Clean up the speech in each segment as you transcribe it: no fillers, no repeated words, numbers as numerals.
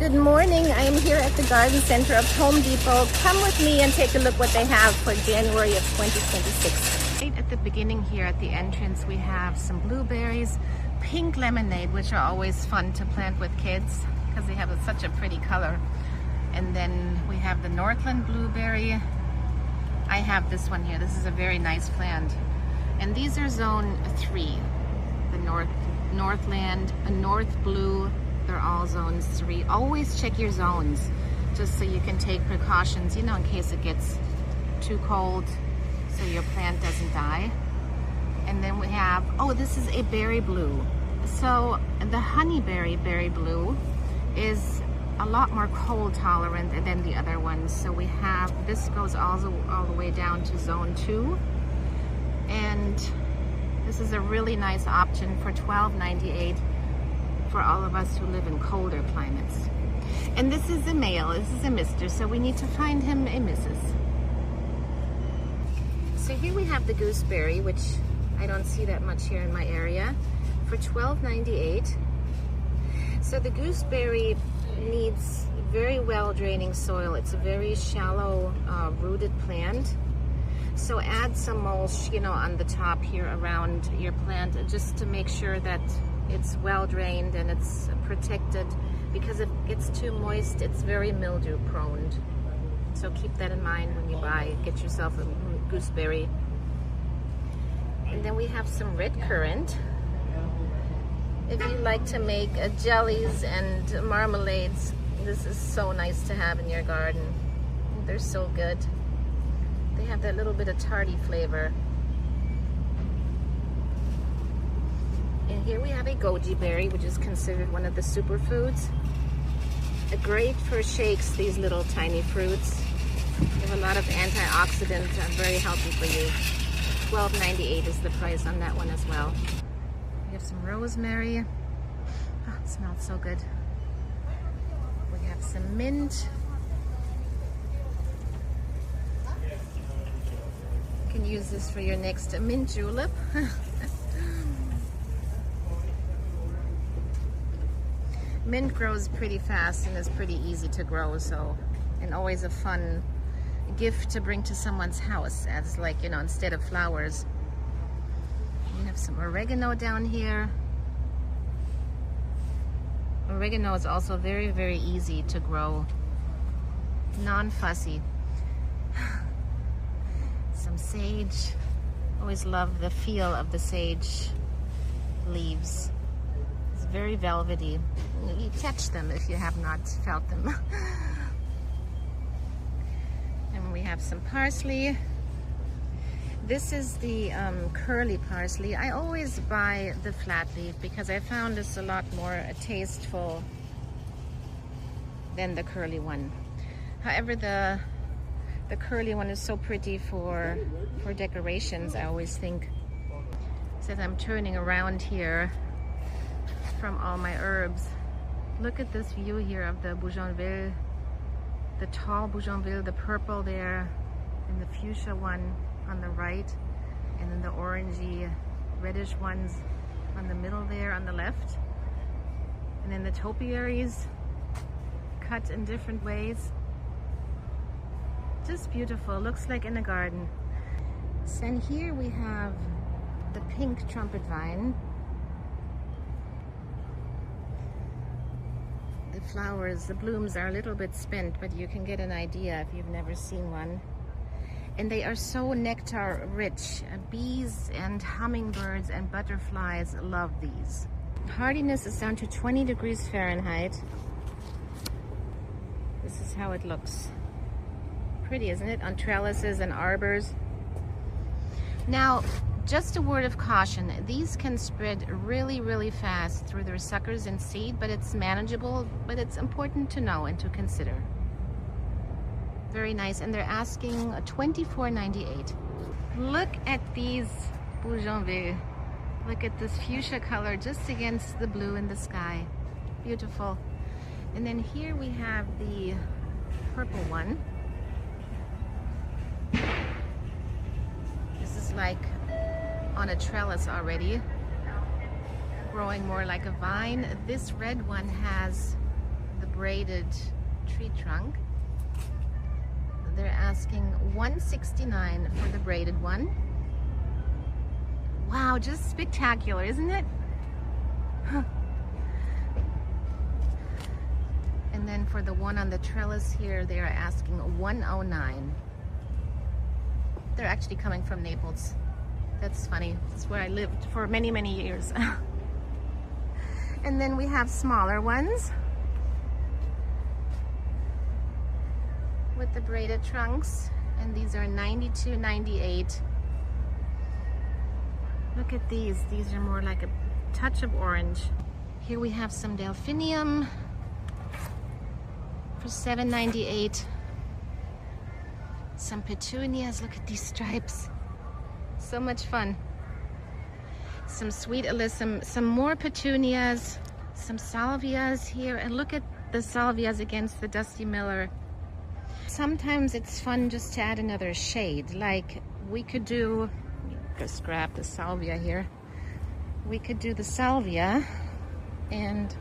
Good morning. I am here at the garden center of Home Depot. Come with me and take a look what they have for January of 2026. Right at the beginning here at the entrance, we have some blueberries, pink lemonade, which are always fun to plant with kids because they have such a pretty color. And then we have the Northland blueberry. I have this one here. This is a very nice plant. And these are zone 3. The Northland, a North Blue, they're all zones 3. Always check your zones just so you can take precautions, you know, in case it gets too cold so your plant doesn't die. And then we have, oh, this is a berry blue. So the honeyberry berry blue is a lot more cold tolerant than the other ones. So we have, this goes all the way down to zone 2. And this is a really nice option for $12.98 for all of us who live in colder climates. And this is a male, this is a mister, so we need to find him a missus. So here we have the gooseberry, which I don't see that much here in my area, for $12.98. So the gooseberry needs very well draining soil. It's a very shallow rooted plant. So add some mulch, you know, on the top here around your plant just to make sure that it's well drained and it's protected, because if it gets too moist, it's very mildew prone. So keep that in mind when you get yourself a gooseberry. And then we have some red currant. If you like to make jellies and marmalades, this is so nice to have in your garden. They're so good. They have that little bit of tarty flavor. And here we have a goji berry, which is considered one of the superfoods. Great for shakes, these little tiny fruits. They have a lot of antioxidants, very healthy for you. $12.98 is the price on that one as well. We have some rosemary. Oh, it smells so good. We have some mint. You can use this for your next mint julep. Mint grows pretty fast and is pretty easy to grow, so, and always a fun gift to bring to someone's house as, like, you know, instead of flowers. We have some oregano down here. Oregano is also very, very easy to grow, non-fussy. Some sage. Always love the feel of the sage leaves. It's very velvety. You catch them if you have not felt them. And we have some parsley. This is the curly parsley. I always buy the flat leaf because I found this a lot more tasteful than the curly one. However, the curly one is so pretty for decorations, I always think. As I'm turning around here from all my herbs, look at this view here of the bougainville, the tall bougainville, the purple there, and the fuchsia one on the right, and then the orangey reddish ones on the middle there on the left, and then the topiaries cut in different ways. Just beautiful, looks like in a garden. So, and here we have the pink trumpet vine. The flowers, the blooms are a little bit spent, but you can get an idea if you've never seen one. And they are so nectar rich. Bees and hummingbirds and butterflies love these. Hardiness is down to 20 degrees Fahrenheit. This is how it looks. Pretty, isn't it? On trellises and arbors. Now, just a word of caution, these can spread really, really fast through their suckers and seed, but it's manageable, but it's important to know and to consider. Very nice, and they're asking $24.98. Look at these bougainville. Look at this fuchsia color just against the blue in the sky. Beautiful. And then here we have the purple one. This is like on a trellis already, growing more like a vine. This red one has the braided tree trunk. They're asking $169 for the braided one. Wow, just spectacular, isn't it? And then for the one on the trellis here, they are asking $109. They're actually coming from Naples. That's funny. That's where I lived for many, many years. And then we have smaller ones with the braided trunks, and these are $92.98. Look at these. These are more like a touch of orange. Here we have some delphinium for $7.98. Some petunias. Look at these stripes. So much fun. Some sweet alyssum, some more petunias, some salvias here, and look at the salvias against the Dusty Miller. Sometimes it's fun just to add another shade. Like we could do, just grab the salvia here. We could do the salvia and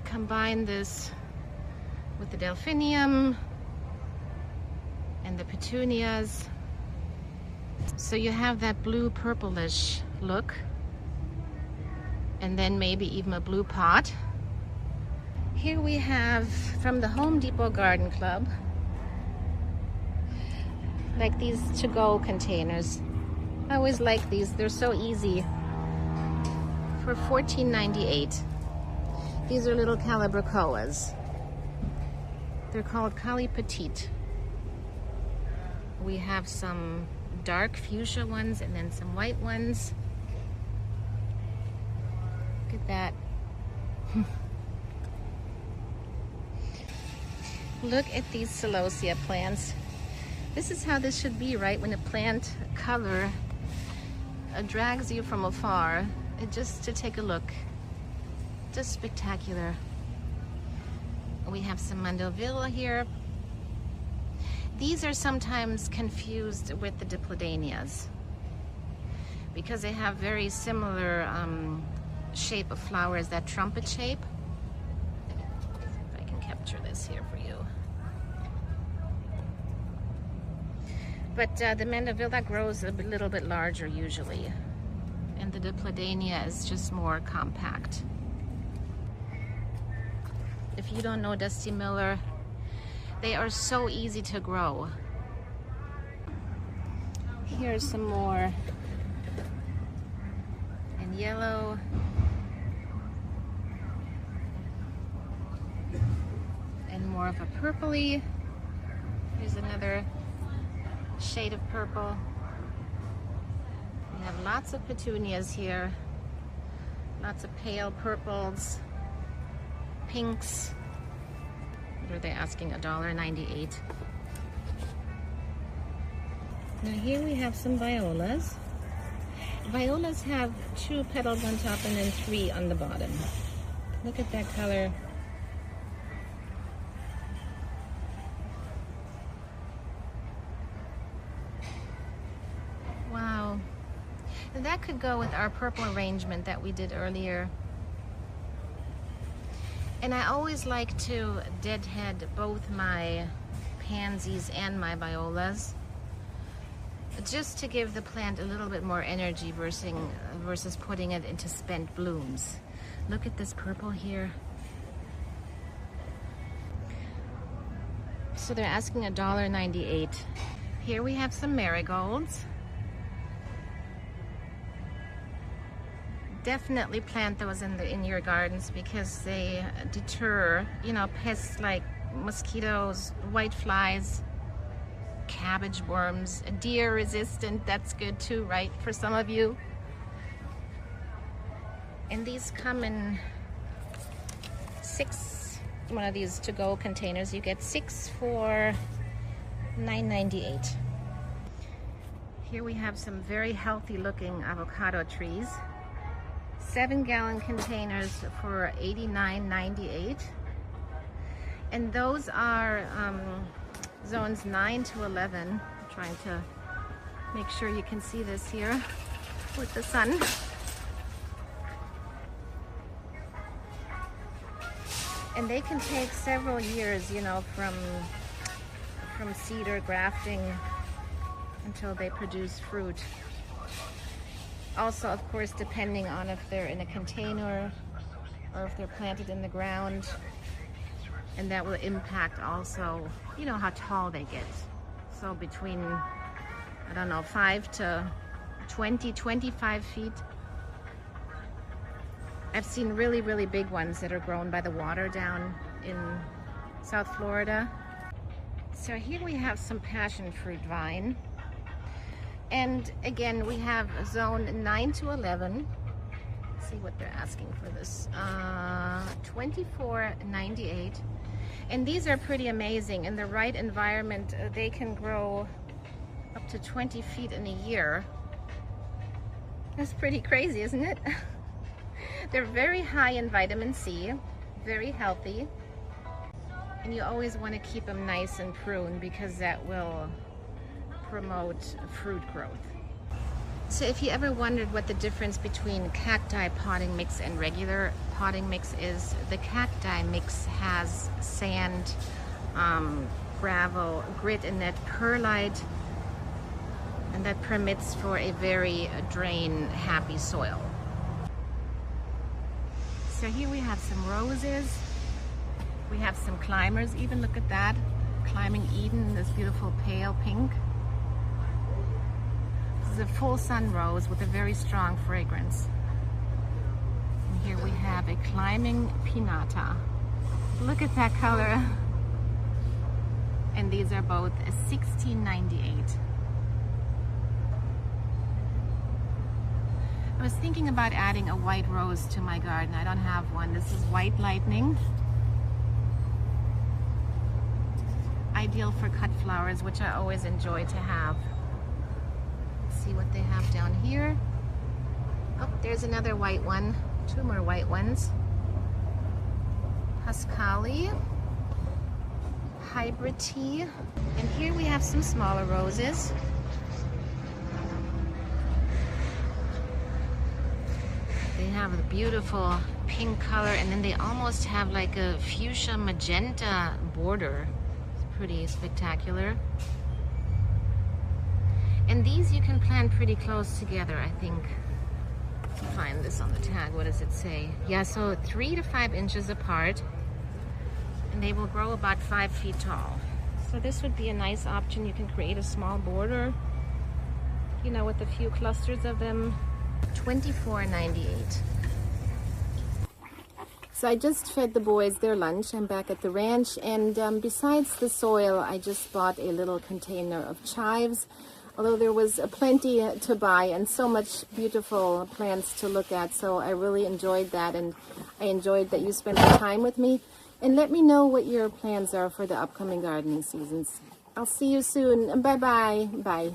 combine this with the delphinium and the petunias. So you have that blue purplish look, and then maybe even a blue pot. Here we have from the Home Depot Garden Club, like these to-go containers. I always like these, they're so easy. For $14.98. These are little calibrachoas. They're called Cali Petite. We have some dark fuchsia ones and then some white ones. Look at that. Look at these celosia plants. This is how this should be, right? When a plant color drags you from afar, just to take a look. Just spectacular. We have some mandevilla here. These are sometimes confused with the dipladenias because they have very similar shape of flowers, that trumpet shape. If I can capture this here for you. But the mandevilla grows a little bit larger usually, and the dipladenia is just more compact. If you don't know Dusty Miller, they are so easy to grow. Here's some more in yellow. And more of a purpley. Here's another shade of purple. We have lots of petunias here. Lots of pale purples, pinks. What are they asking? $1.98. Now here we have some violas. Violas have 2 petals on top and then 3 on the bottom. Look at that color. Wow. And that could go with our purple arrangement that we did earlier. And I always like to deadhead both my pansies and my violas, just to give the plant a little bit more energy versus putting it into spent blooms. Look at this purple here. So they're asking $1.98. Here we have some marigolds. Definitely plant those in your gardens because they deter, you know, pests like mosquitoes, white flies, cabbage worms, deer resistant. That's good too, right, for some of you. And these come in 6, one of these to-go containers. You get 6 for $9.98. Here we have some very healthy looking avocado trees. 7-gallon containers for $89.98. And those are zones 9 to 11. I'm trying to make sure you can see this here with the sun. And they can take several years, you know, from seed or grafting until they produce fruit. Also, of course, depending on if they're in a container or if they're planted in the ground. And that will impact also, you know, how tall they get. So between, I don't know, 5 to 20, 25 feet. I've seen really, really big ones that are grown by the water down in South Florida. So here we have some passion fruit vine. And again, we have zone 9 to 11. Let's see what they're asking for this. $24.98. And these are pretty amazing. In the right environment, they can grow up to 20 feet in a year. That's pretty crazy, isn't it? They're very high in vitamin C, very healthy. And you always want to keep them nice and pruned because that will promote fruit growth. So if you ever wondered what the difference between cacti potting mix and regular potting mix is, the cacti mix has sand, gravel, grit, and that perlite, and that permits for a very drain happy soil. So here we have some roses, we have some climbers, even look at that, climbing Eden, this beautiful pale pink. This is a full sun rose with a very strong fragrance. And here we have a climbing pinata. Look at that color. And these are both $16.98. I was thinking about adding a white rose to my garden. I don't have one. This is white lightning. Ideal for cut flowers, which I always enjoy to have. See what they have down here. Oh, there's another white one. 2 more white ones. Pascali, hybrid tea. And here we have some smaller roses. They have a beautiful pink color, and then they almost have like a fuchsia magenta border. It's pretty spectacular. And these you can plant pretty close together, I think. Let's find this on the tag. What does it say? Yeah, so 3 to 5 inches apart, and they will grow about 5 feet tall. So this would be a nice option. You can create a small border, you know, with a few clusters of them. $24.98. So I just fed the boys their lunch. I'm back at the ranch, and besides the soil, I just bought a little container of chives. Although there was plenty to buy and so much beautiful plants to look at, so I really enjoyed that, and I enjoyed that you spent the time with me. And let me know what your plans are for the upcoming gardening seasons. I'll see you soon. Bye-bye. Bye.